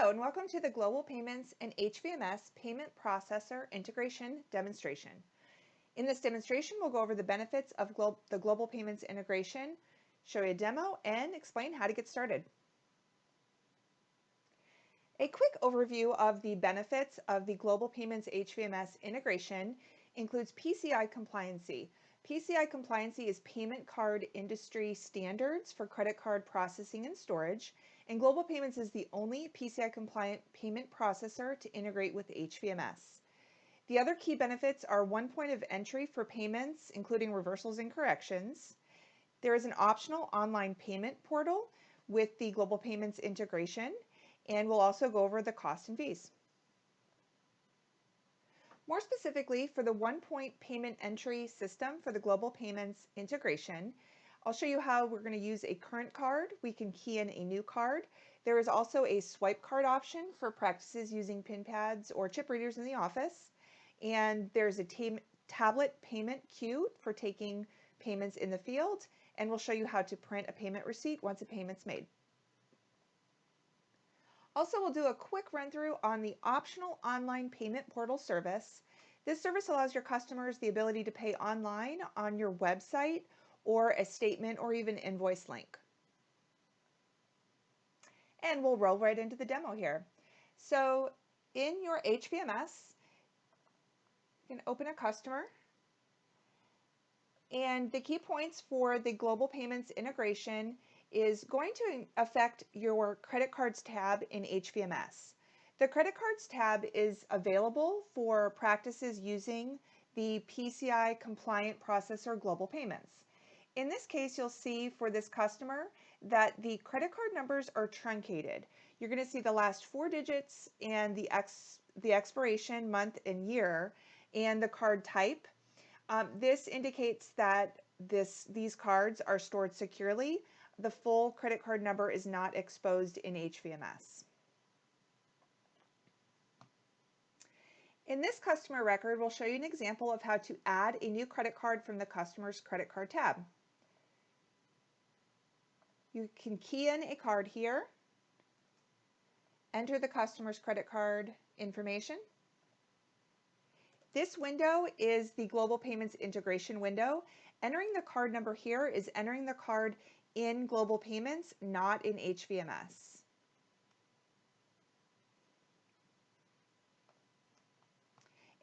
Hello and welcome to the Global Payments and HVMS Payment Processor Integration demonstration. In this demonstration, we'll go over the benefits of the Global Payments integration, show you a demo, and explain how to get started. A quick overview of the benefits of the Global Payments HVMS integration includes PCI compliancy. PCI compliancy is payment card industry standards for credit card processing and storage, and Global Payments is the only PCI compliant payment processor to integrate with HVMS. The other key benefits are one point of entry for payments, including reversals and corrections. There is an optional online payment portal with the Global Payments integration, and we'll also go over the cost and fees. More specifically, for the one-point payment entry system for the Global Payments integration, I'll show you how we're going to use a current card. We can key in a new card. There is also a swipe card option for practices using pin pads or chip readers in the office. And there's a tablet payment queue for taking payments in the field. And we'll show you how to print a payment receipt once a payment's made. Also, we'll do a quick run through on the optional online payment portal service. This service allows your customers the ability to pay online on your website or a statement or even invoice link. And we'll roll right into the demo here. So in your HVMS, you can open a customer. And the key points for the Global Payments integration is going to affect your credit cards tab in HVMS. The credit cards tab is available for practices using the PCI compliant processor Global Payments. In this case, you'll see for this customer that the credit card numbers are truncated. You're going to see the last 4 digits and the expiration month and year and the card type. This indicates that these cards are stored securely. The full credit card number is not exposed in HVMS. In this customer record, we'll show you an example of how to add a new credit card from the customer's credit card tab. You can key in a card here, enter the customer's credit card information. This window is the Global Payments integration window. Entering the card number here is entering the card in Global Payments, not in HVMS.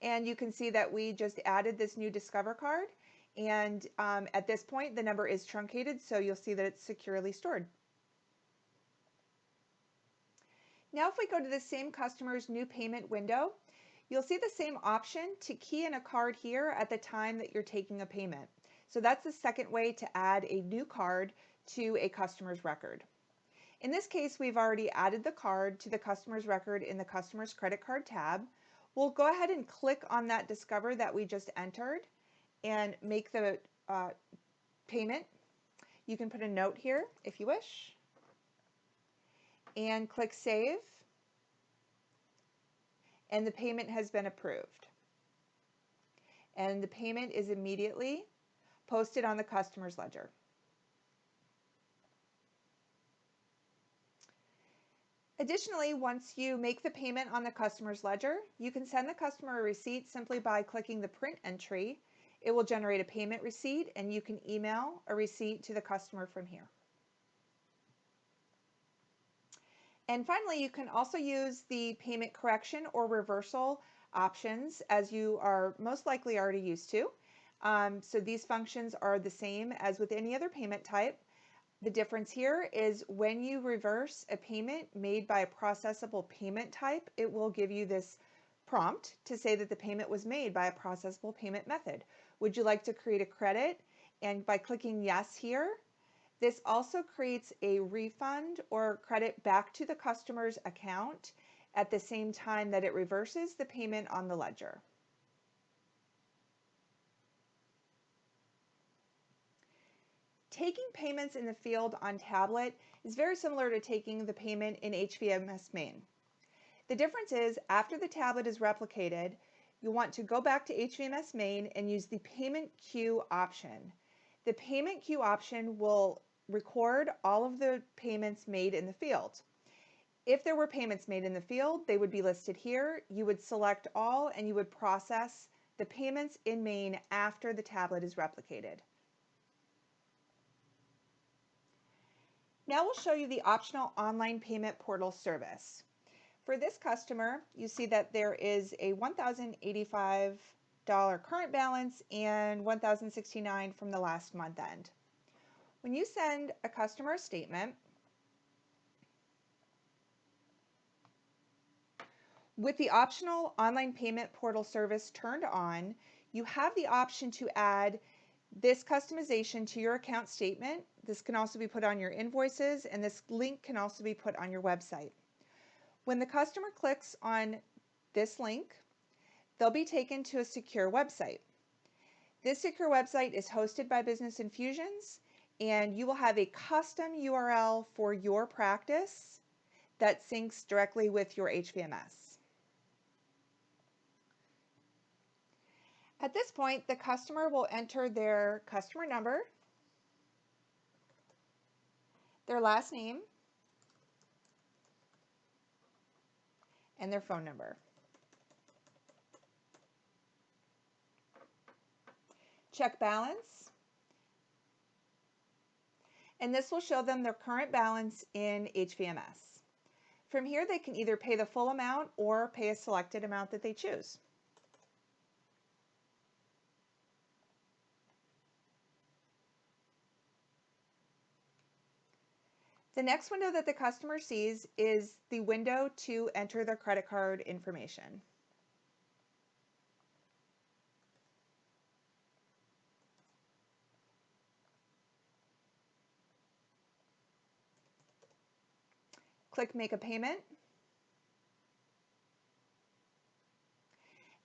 And you can see that we just added this new Discover card, and at this point the number is truncated, so you'll see that it's securely stored. Now if we go to the same customer's new payment window, you'll see the same option to key in a card here at the time that you're taking a payment. So that's the second way to add a new card to a customer's record. In this case, we've already added the card to the customer's record in the customer's credit card tab. We'll go ahead and click on that Discover that we just entered and make the payment. You can put a note here if you wish and click Save, and the payment has been approved. And the payment is immediately posted on the customer's ledger. Additionally, once you make the payment on the customer's ledger, you can send the customer a receipt simply by clicking the print entry. It will generate a payment receipt, and you can email a receipt to the customer from here. And finally, you can also use the payment correction or reversal options, as you are most likely already used to. So these functions are the same as with any other payment type. The difference here is when you reverse a payment made by a processable payment type, it will give you this prompt to say that the payment was made by a processable payment method. Would you like to create a credit? And by clicking yes here, this also creates a refund or credit back to the customer's account at the same time that it reverses the payment on the ledger. Taking payments in the field on tablet is very similar to taking the payment in HVMS main. The difference is after the tablet is replicated, you want to go back to HVMS main and use the payment queue option. The payment queue option will record all of the payments made in the field. If there were payments made in the field, they would be listed here. You would select all and you would process the payments in main after the tablet is replicated. Now we'll show you the optional online payment portal service. For this customer, you see that there is a $1,085 current balance and $1,069 from the last month end. When you send a customer a statement, with the optional online payment portal service turned on, you have the option to add this customization to your account statement. This can also be put on your invoices, and this link can also be put on your website. When the customer clicks on this link, they'll be taken to a secure website. This secure website is hosted by Business Infusions, and you will have a custom URL for your practice that syncs directly with your HVMS. At this point, the customer will enter their customer number, their last name, and their phone number. Check balance, and this will show them their current balance in HVMS. From here, they can either pay the full amount or pay a selected amount that they choose. The next window that the customer sees is the window to enter their credit card information. Click Make a Payment,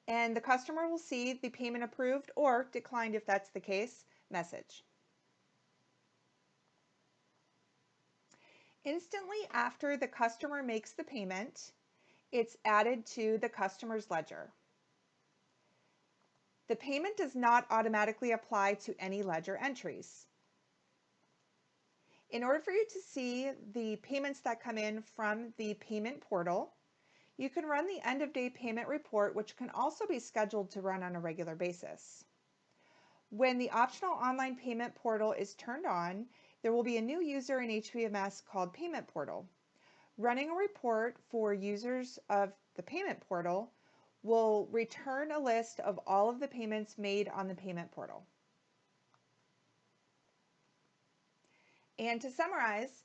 and the customer will see the payment approved or declined if that's the case message. Instantly after the customer makes the payment, it's added to the customer's ledger. The payment does not automatically apply to any ledger entries. In order for you to see the payments that come in from the payment portal, you can run the end of day payment report, which can also be scheduled to run on a regular basis. When the optional online payment portal is turned on, there will be a new user in HVMS called Payment Portal. Running a report for users of the payment portal will return a list of all of the payments made on the payment portal. And to summarize,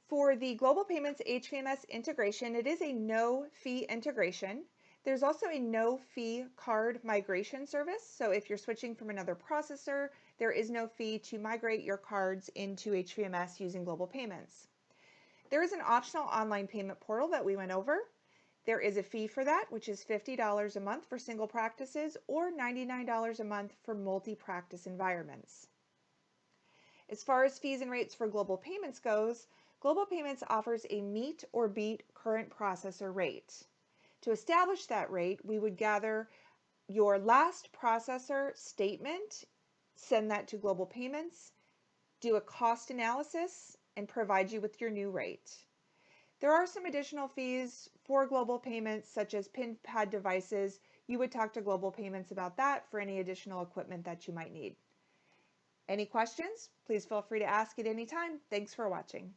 for the Global Payments HVMS integration, it is a no-fee integration. There's also a no-fee card migration service. So if you're switching from another processor, there is no fee to migrate your cards into HVMS using Global Payments. There is an optional online payment portal that we went over. There is a fee for that, which is $50 a month for single practices or $99 a month for multi-practice environments. As far as fees and rates for Global Payments goes, Global Payments offers a meet or beat current processor rate. To establish that rate, we would gather your last processor statement, send that to Global Payments, do a cost analysis, and provide you with your new rate. There are some additional fees for Global Payments, such as PIN pad devices. You would talk to Global Payments about that for any additional equipment that you might need. Any questions? Please feel free to ask at any time. Thanks for watching.